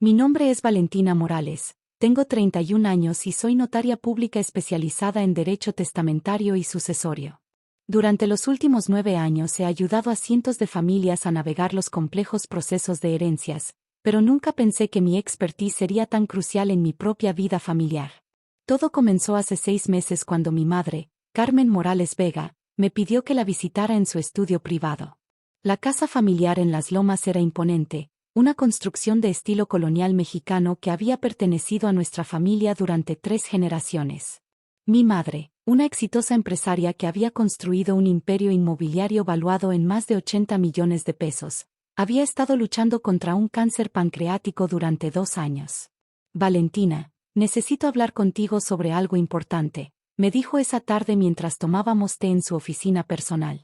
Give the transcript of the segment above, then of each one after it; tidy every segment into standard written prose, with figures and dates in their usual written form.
Mi nombre es Valentina Morales, tengo 31 años y soy notaria pública especializada en derecho testamentario y sucesorio. Durante los últimos 9 años he ayudado a cientos de familias a navegar los complejos procesos de herencias, pero nunca pensé que mi expertise sería tan crucial en mi propia vida familiar. Todo comenzó hace 6 meses cuando mi madre, Carmen Morales Vega, me pidió que la visitara en su estudio privado. La casa familiar en Las Lomas era imponente, una construcción de estilo colonial mexicano que había pertenecido a nuestra familia durante 3 generaciones. Mi madre, una exitosa empresaria que había construido un imperio inmobiliario valuado en más de 80 millones de pesos, había estado luchando contra un cáncer pancreático durante 2 años. Valentina, necesito hablar contigo sobre algo importante, me dijo esa tarde mientras tomábamos té en su oficina personal.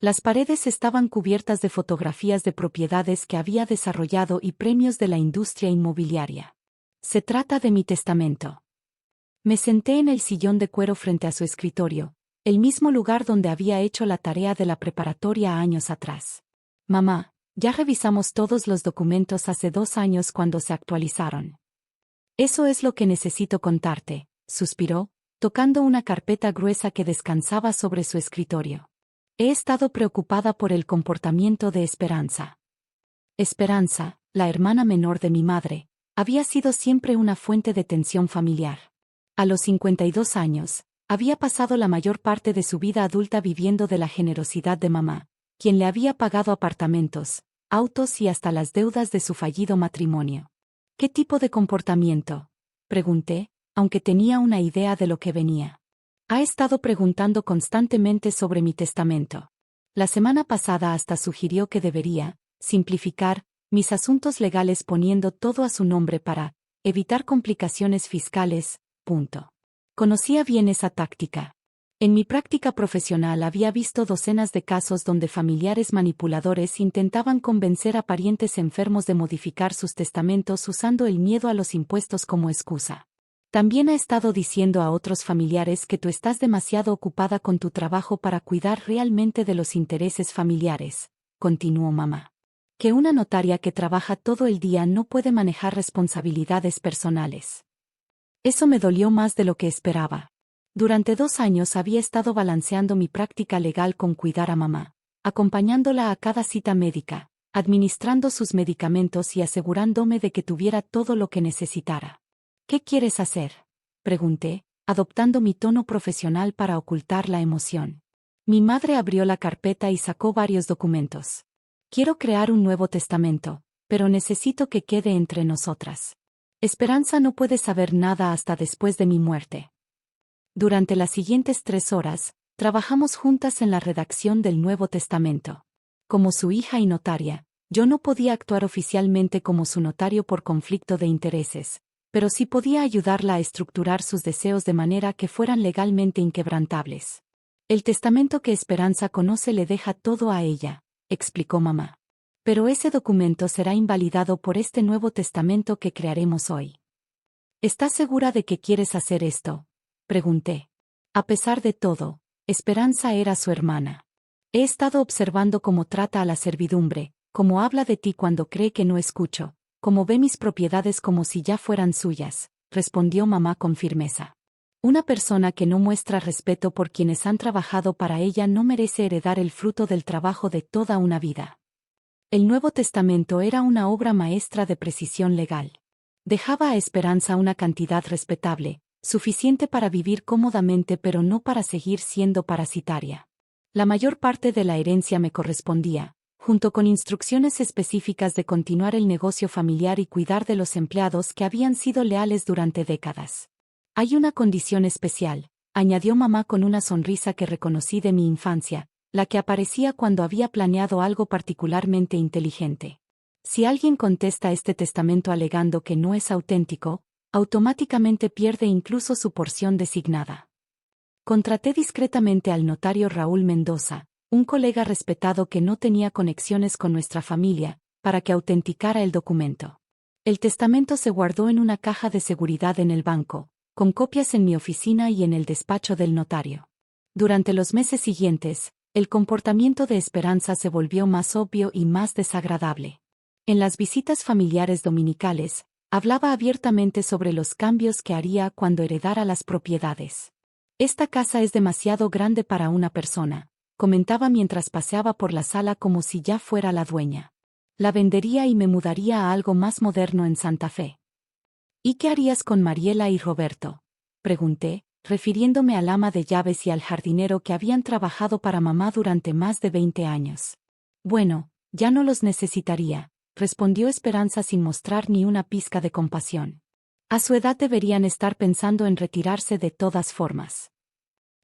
Las paredes estaban cubiertas de fotografías de propiedades que había desarrollado y premios de la industria inmobiliaria. Se trata de mi testamento. Me senté en el sillón de cuero frente a su escritorio, el mismo lugar donde había hecho la tarea de la preparatoria años atrás. Mamá, ya revisamos todos los documentos hace 2 años cuando se actualizaron. Eso es lo que necesito contarte, suspiró, tocando una carpeta gruesa que descansaba sobre su escritorio. He estado preocupada por el comportamiento de Esperanza. Esperanza, la hermana menor de mi madre, había sido siempre una fuente de tensión familiar. A los 52 años, había pasado la mayor parte de su vida adulta viviendo de la generosidad de mamá, quien le había pagado apartamentos, autos y hasta las deudas de su fallido matrimonio. ¿Qué tipo de comportamiento?, pregunté, aunque tenía una idea de lo que venía. Ha estado preguntando constantemente sobre mi testamento. La semana pasada hasta sugirió que debería simplificar mis asuntos legales poniendo todo a su nombre para evitar complicaciones fiscales. Conocía bien esa táctica. En mi práctica profesional había visto docenas de casos donde familiares manipuladores intentaban convencer a parientes enfermos de modificar sus testamentos usando el miedo a los impuestos como excusa. También ha estado diciendo a otros familiares que tú estás demasiado ocupada con tu trabajo para cuidar realmente de los intereses familiares, continuó mamá. Que una notaria que trabaja todo el día no puede manejar responsabilidades personales. Eso me dolió más de lo que esperaba. Durante 2 años había estado balanceando mi práctica legal con cuidar a mamá, acompañándola a cada cita médica, administrando sus medicamentos y asegurándome de que tuviera todo lo que necesitara. ¿Qué quieres hacer?, pregunté, adoptando mi tono profesional para ocultar la emoción. Mi madre abrió la carpeta y sacó varios documentos. Quiero crear un nuevo testamento, pero necesito que quede entre nosotras. Esperanza no puede saber nada hasta después de mi muerte. Durante las siguientes 3 horas, trabajamos juntas en la redacción del Nuevo Testamento. Como su hija y notaria, yo no podía actuar oficialmente como su notario por conflicto de intereses, pero sí podía ayudarla a estructurar sus deseos de manera que fueran legalmente inquebrantables. El testamento que Esperanza conoce le deja todo a ella, explicó mamá. Pero ese documento será invalidado por este nuevo testamento que crearemos hoy. ¿Estás segura de que quieres hacer esto?, pregunté. A pesar de todo, Esperanza era su hermana. He estado observando cómo trata a la servidumbre, cómo habla de ti cuando cree que no escucho, cómo ve mis propiedades como si ya fueran suyas, respondió mamá con firmeza. Una persona que no muestra respeto por quienes han trabajado para ella no merece heredar el fruto del trabajo de toda una vida. El Nuevo Testamento era una obra maestra de precisión legal. Dejaba a Esperanza una cantidad respetable, suficiente para vivir cómodamente pero no para seguir siendo parasitaria. La mayor parte de la herencia me correspondía, junto con instrucciones específicas de continuar el negocio familiar y cuidar de los empleados que habían sido leales durante décadas. Hay una condición especial, añadió mamá con una sonrisa que reconocí de mi infancia, la que aparecía cuando había planeado algo particularmente inteligente. Si alguien contesta este testamento alegando que no es auténtico, automáticamente pierde incluso su porción designada. Contraté discretamente al notario Raúl Mendoza, un colega respetado que no tenía conexiones con nuestra familia, para que autenticara el documento. El testamento se guardó en una caja de seguridad en el banco, con copias en mi oficina y en el despacho del notario. Durante los meses siguientes, el comportamiento de Esperanza se volvió más obvio y más desagradable. En las visitas familiares dominicales, Hablaba abiertamente sobre los cambios que haría cuando heredara las propiedades. Esta casa es demasiado grande para una persona, comentaba mientras paseaba por la sala como si ya fuera la dueña. La vendería y me mudaría a algo más moderno en Santa Fe. ¿Y qué harías con Mariela y Roberto?, pregunté, refiriéndome al ama de llaves y al jardinero que habían trabajado para mamá durante más de 20 años. Bueno, ya no los necesitaría, respondió Esperanza sin mostrar ni una pizca de compasión. A su edad deberían estar pensando en retirarse de todas formas.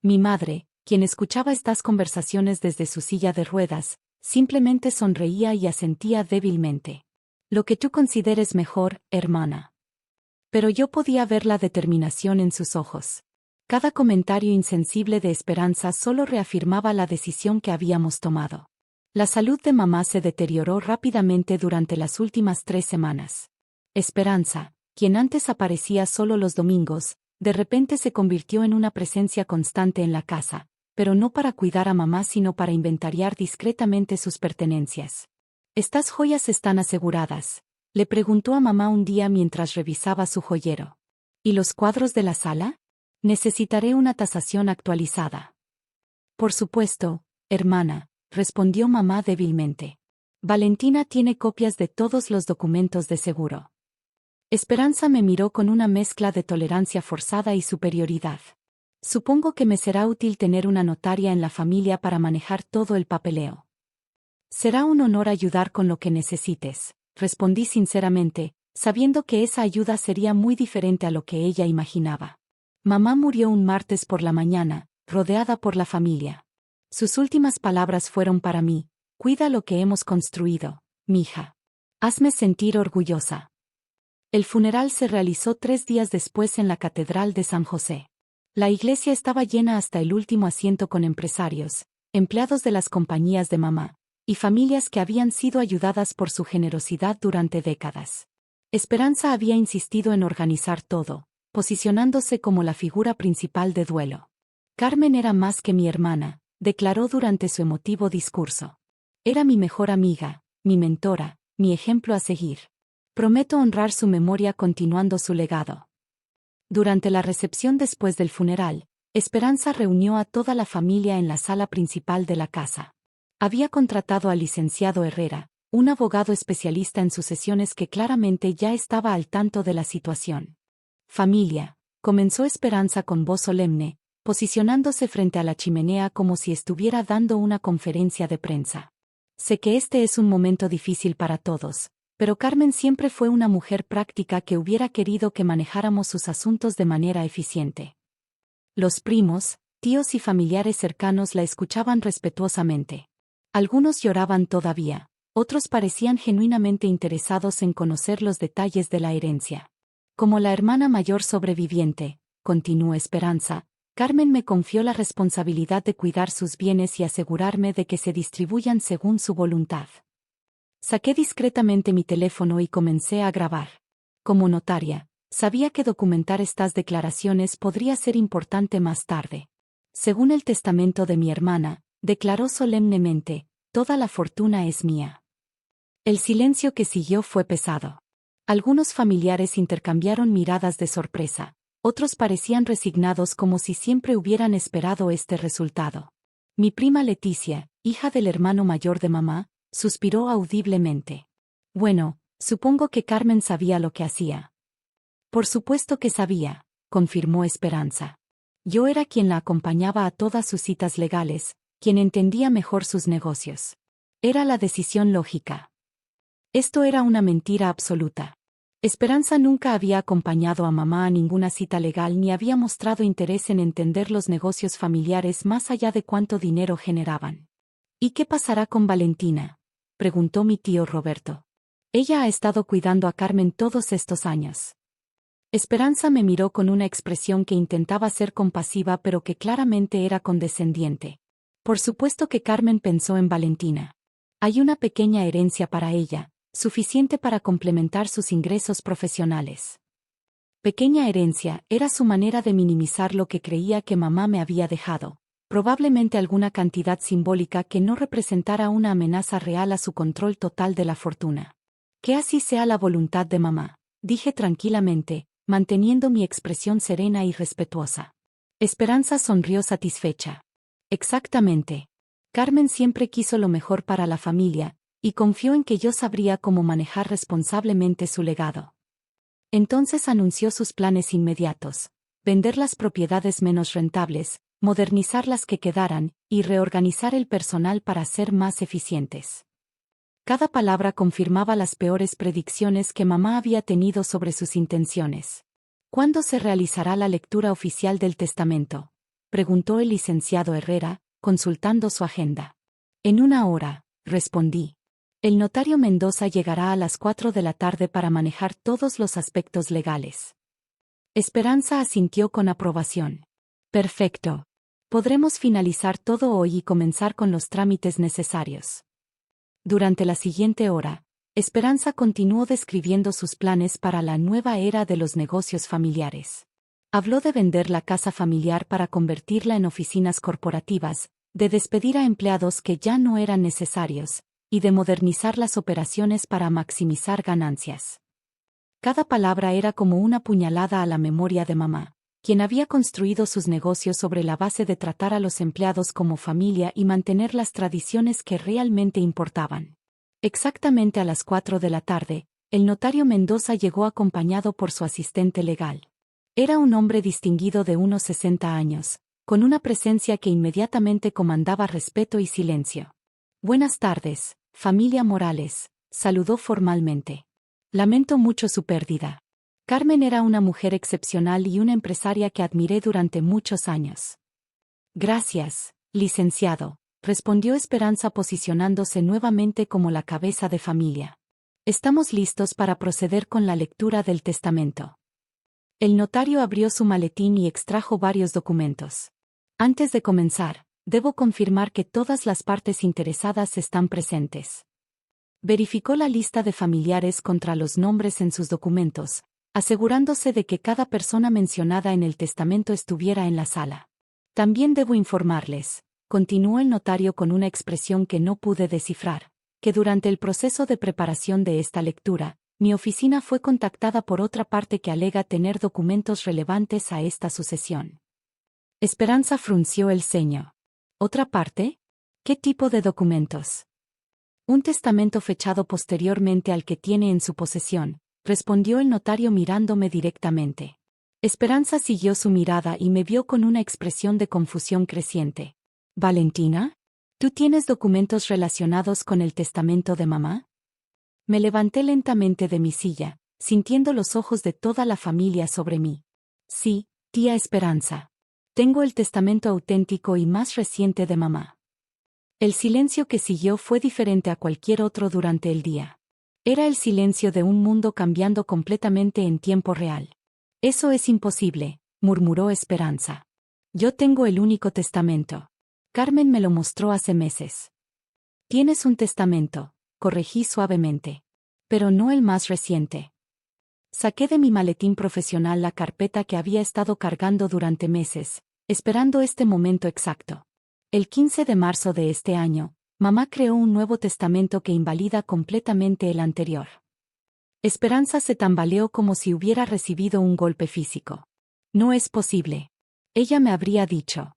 Mi madre, quien escuchaba estas conversaciones desde su silla de ruedas, simplemente sonreía y asentía débilmente. Lo que tú consideres mejor, hermana. Pero yo podía ver la determinación en sus ojos. Cada comentario insensible de Esperanza solo reafirmaba la decisión que habíamos tomado. La salud de mamá se deterioró rápidamente durante las últimas 3 semanas. Esperanza, quien antes aparecía solo los domingos, de repente se convirtió en una presencia constante en la casa, pero no para cuidar a mamá sino para inventariar discretamente sus pertenencias. ¿Estas joyas están aseguradas?, le preguntó a mamá un día mientras revisaba su joyero. ¿Y los cuadros de la sala? Necesitaré una tasación actualizada. Por supuesto, hermana, respondió mamá débilmente. Valentina tiene copias de todos los documentos de seguro. Esperanza me miró con una mezcla de tolerancia forzada y superioridad. Supongo que me será útil tener una notaria en la familia para manejar todo el papeleo. Será un honor ayudar con lo que necesites, respondí sinceramente, sabiendo que esa ayuda sería muy diferente a lo que ella imaginaba. Mamá murió un martes por la mañana, rodeada por la familia. Sus últimas palabras fueron para mí: cuida lo que hemos construido, mija. Hazme sentir orgullosa. El funeral se realizó 3 días después en la Catedral de San José. La iglesia estaba llena hasta el último asiento con empresarios, empleados de las compañías de mamá, y familias que habían sido ayudadas por su generosidad durante décadas. Esperanza había insistido en organizar todo, posicionándose como la figura principal de duelo. Carmen era más que mi hermana, declaró durante su emotivo discurso. Era mi mejor amiga, mi mentora, mi ejemplo a seguir. Prometo honrar su memoria continuando su legado. Durante la recepción después del funeral, Esperanza reunió a toda la familia en la sala principal de la casa. Había contratado al licenciado Herrera, un abogado especialista en sucesiones que claramente ya estaba al tanto de la situación. Familia, comenzó Esperanza con voz solemne, posicionándose frente a la chimenea como si estuviera dando una conferencia de prensa. Sé que este es un momento difícil para todos, pero Carmen siempre fue una mujer práctica que hubiera querido que manejáramos sus asuntos de manera eficiente. Los primos, tíos y familiares cercanos la escuchaban respetuosamente. Algunos lloraban todavía, otros parecían genuinamente interesados en conocer los detalles de la herencia. Como la hermana mayor sobreviviente, continuó Esperanza, Carmen me confió la responsabilidad de cuidar sus bienes y asegurarme de que se distribuyan según su voluntad. Saqué discretamente mi teléfono y comencé a grabar. Como notaria, sabía que documentar estas declaraciones podría ser importante más tarde. Según el testamento de mi hermana, declaró solemnemente, toda la fortuna es mía. El silencio que siguió fue pesado. Algunos familiares intercambiaron miradas de sorpresa, otros parecían resignados como si siempre hubieran esperado este resultado. Mi prima Leticia, hija del hermano mayor de mamá, suspiró audiblemente. Bueno, supongo que Carmen sabía lo que hacía. Por supuesto que sabía, confirmó Esperanza. Yo era quien la acompañaba a todas sus citas legales, quien entendía mejor sus negocios. Era la decisión lógica. Esto era una mentira absoluta. Esperanza nunca había acompañado a mamá a ninguna cita legal ni había mostrado interés en entender los negocios familiares más allá de cuánto dinero generaban. ¿Y qué pasará con Valentina?, preguntó mi tío Roberto. Ella ha estado cuidando a Carmen todos estos años. Esperanza me miró con una expresión que intentaba ser compasiva pero que claramente era condescendiente. Por supuesto que Carmen pensó en Valentina. Hay una pequeña herencia para ella, suficiente para complementar sus ingresos profesionales. Pequeña herencia era su manera de minimizar lo que creía que mamá me había dejado, probablemente alguna cantidad simbólica que no representara una amenaza real a su control total de la fortuna. Que así sea la voluntad de mamá. dije tranquilamente, manteniendo mi expresión serena y respetuosa. Esperanza sonrió satisfecha. Exactamente. Carmen siempre quiso lo mejor para la familia, y confió en que yo sabría cómo manejar responsablemente su legado. Entonces anunció sus planes inmediatos: vender las propiedades menos rentables, modernizar las que quedaran, y reorganizar el personal para ser más eficientes. Cada palabra confirmaba las peores predicciones que mamá había tenido sobre sus intenciones. ¿Cuándo se realizará la lectura oficial del testamento?, preguntó el licenciado Herrera, consultando su agenda. En 1 hora, respondí. El notario Mendoza llegará a las 4 de la tarde para manejar todos los aspectos legales. Esperanza asintió con aprobación. Perfecto. Podremos finalizar todo hoy y comenzar con los trámites necesarios. Durante la siguiente hora, Esperanza continuó describiendo sus planes para la nueva era de los negocios familiares. Habló de vender la casa familiar para convertirla en oficinas corporativas, de despedir a empleados que ya no eran necesarios, y de modernizar las operaciones para maximizar ganancias. Cada palabra era como una puñalada a la memoria de mamá, quien había construido sus negocios sobre la base de tratar a los empleados como familia y mantener las tradiciones que realmente importaban. Exactamente a las 4 de la tarde, el notario Mendoza llegó acompañado por su asistente legal. Era un hombre distinguido de unos 60 años, con una presencia que inmediatamente comandaba respeto y silencio. Buenas tardes, familia Morales, saludó formalmente. Lamento mucho su pérdida. Carmen era una mujer excepcional y una empresaria que admiré durante muchos años. Gracias, licenciado, respondió Esperanza posicionándose nuevamente como la cabeza de familia. Estamos listos para proceder con la lectura del testamento. El notario abrió su maletín y extrajo varios documentos. Antes de comenzar, debo confirmar que todas las partes interesadas están presentes. Verificó la lista de familiares contra los nombres en sus documentos, asegurándose de que cada persona mencionada en el testamento estuviera en la sala. También debo informarles, continuó el notario con una expresión que no pude descifrar, que durante el proceso de preparación de esta lectura, mi oficina fue contactada por otra parte que alega tener documentos relevantes a esta sucesión. Esperanza frunció el ceño. ¿Otra parte? ¿Qué tipo de documentos? Un testamento fechado posteriormente al que tiene en su posesión, respondió el notario mirándome directamente. Esperanza siguió su mirada y me vio con una expresión de confusión creciente. ¿Valentina? ¿Tú tienes documentos relacionados con el testamento de mamá? Me levanté lentamente de mi silla, sintiendo los ojos de toda la familia sobre mí. Sí, tía Esperanza. Tengo el testamento auténtico y más reciente de mamá. El silencio que siguió fue diferente a cualquier otro durante el día. Era el silencio de un mundo cambiando completamente en tiempo real. Eso es imposible, murmuró Esperanza. Yo tengo el único testamento. Carmen me lo mostró hace meses. Tienes un testamento, corregí suavemente. Pero no el más reciente. Saqué de mi maletín profesional la carpeta que había estado cargando durante meses, esperando este momento exacto. El 15 de marzo de este año, mamá creó un nuevo testamento que invalida completamente el anterior. Esperanza se tambaleó como si hubiera recibido un golpe físico. No es posible. Ella me habría dicho.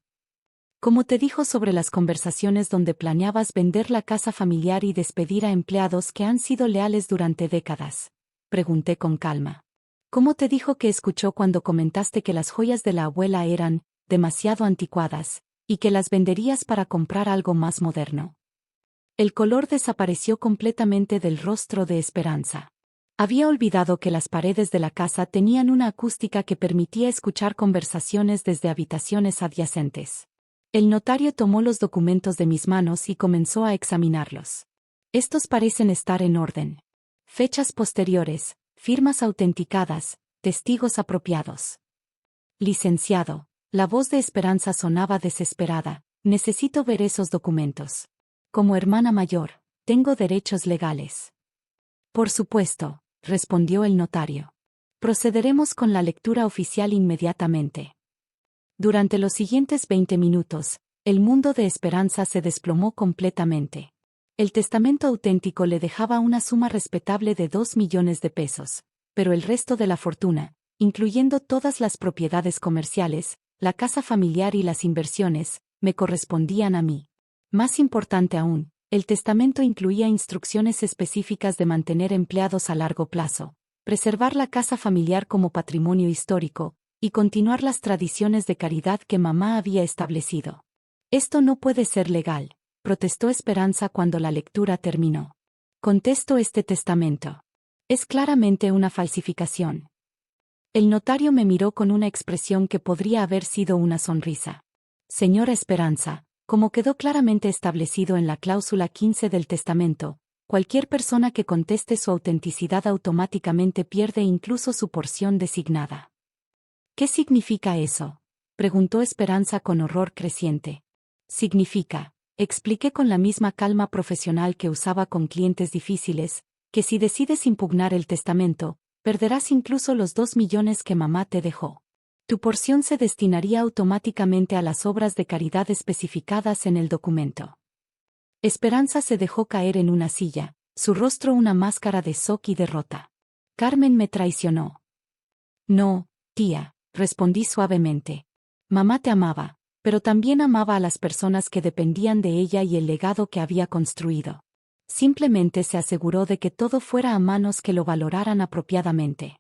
¿Cómo te dijo sobre las conversaciones donde planeabas vender la casa familiar y despedir a empleados que han sido leales durante décadas? Pregunté con calma. ¿Cómo te dijo que escuchó cuando comentaste que las joyas de la abuela eran demasiado anticuadas y que las venderías para comprar algo más moderno? El color desapareció completamente del rostro de Esperanza. Había olvidado que las paredes de la casa tenían una acústica que permitía escuchar conversaciones desde habitaciones adyacentes. El notario tomó los documentos de mis manos y comenzó a examinarlos. Estos parecen estar en orden. Fechas posteriores, firmas autenticadas, testigos apropiados. Licenciado, la voz de Esperanza sonaba desesperada. Necesito ver esos documentos. Como hermana mayor, tengo derechos legales. Por supuesto, respondió el notario. Procederemos con la lectura oficial inmediatamente. Durante los siguientes 20 minutos, el mundo de Esperanza se desplomó completamente. El testamento auténtico le dejaba una suma respetable de 2 millones de pesos, pero el resto de la fortuna, incluyendo todas las propiedades comerciales, la casa familiar y las inversiones, me correspondían a mí. Más importante aún, el testamento incluía instrucciones específicas de mantener empleados a largo plazo, preservar la casa familiar como patrimonio histórico, y continuar las tradiciones de caridad que mamá había establecido. Esto no puede ser legal, protestó Esperanza cuando la lectura terminó. Contesto este testamento. Es claramente una falsificación. El notario me miró con una expresión que podría haber sido una sonrisa. Señora Esperanza, como quedó claramente establecido en la cláusula 15 del testamento, cualquier persona que conteste su autenticidad automáticamente pierde incluso su porción designada. ¿Qué significa eso?, preguntó Esperanza con horror creciente. Significa, expliqué con la misma calma profesional que usaba con clientes difíciles, que si decides impugnar el testamento, perderás incluso los 2 millones que mamá te dejó. Tu porción se destinaría automáticamente a las obras de caridad especificadas en el documento. Esperanza se dejó caer en una silla, su rostro una máscara de shock y derrota. Carmen me traicionó. No, tía, respondí suavemente. Mamá te amaba, pero también amaba a las personas que dependían de ella y el legado que había construido. Simplemente se aseguró de que todo fuera a manos que lo valoraran apropiadamente.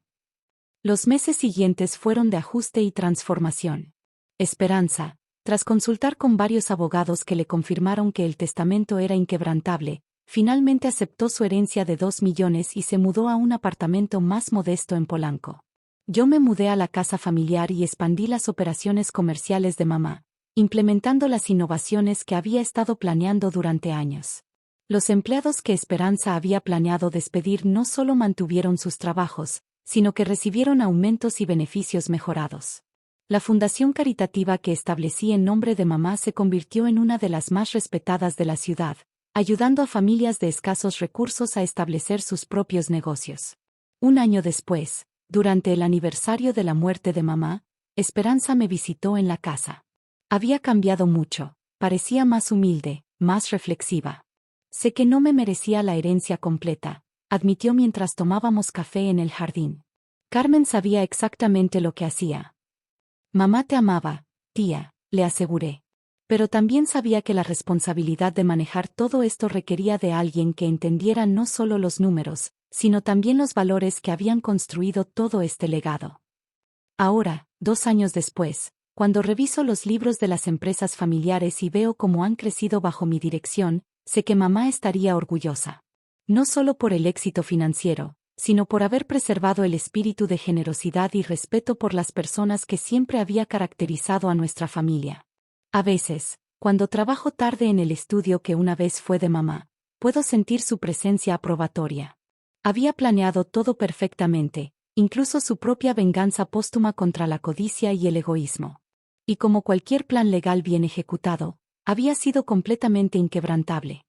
Los meses siguientes fueron de ajuste y transformación. Esperanza, tras consultar con varios abogados que le confirmaron que el testamento era inquebrantable, finalmente aceptó su herencia de 2 millones y se mudó a un apartamento más modesto en Polanco. Yo me mudé a la casa familiar y expandí las operaciones comerciales de mamá, implementando las innovaciones que había estado planeando durante años. Los empleados que Esperanza había planeado despedir no solo mantuvieron sus trabajos, sino que recibieron aumentos y beneficios mejorados. La fundación caritativa que establecí en nombre de mamá se convirtió en una de las más respetadas de la ciudad, ayudando a familias de escasos recursos a establecer sus propios negocios. Un año después, durante el aniversario de la muerte de mamá, Esperanza me visitó en la casa. Había cambiado mucho, parecía más humilde, más reflexiva. Sé que no me merecía la herencia completa, admitió mientras tomábamos café en el jardín. Carmen sabía exactamente lo que hacía. Mamá te amaba, tía, le aseguré. Pero también sabía que la responsabilidad de manejar todo esto requería de alguien que entendiera no solo los números, sino también los valores que habían construido todo este legado. Ahora, 2 años después, cuando reviso los libros de las empresas familiares y veo cómo han crecido bajo mi dirección, sé que mamá estaría orgullosa. No solo por el éxito financiero, sino por haber preservado el espíritu de generosidad y respeto por las personas que siempre había caracterizado a nuestra familia. A veces, cuando trabajo tarde en el estudio que una vez fue de mamá, puedo sentir su presencia aprobatoria. Había planeado todo perfectamente, incluso su propia venganza póstuma contra la codicia y el egoísmo. Y como cualquier plan legal bien ejecutado, había sido completamente inquebrantable.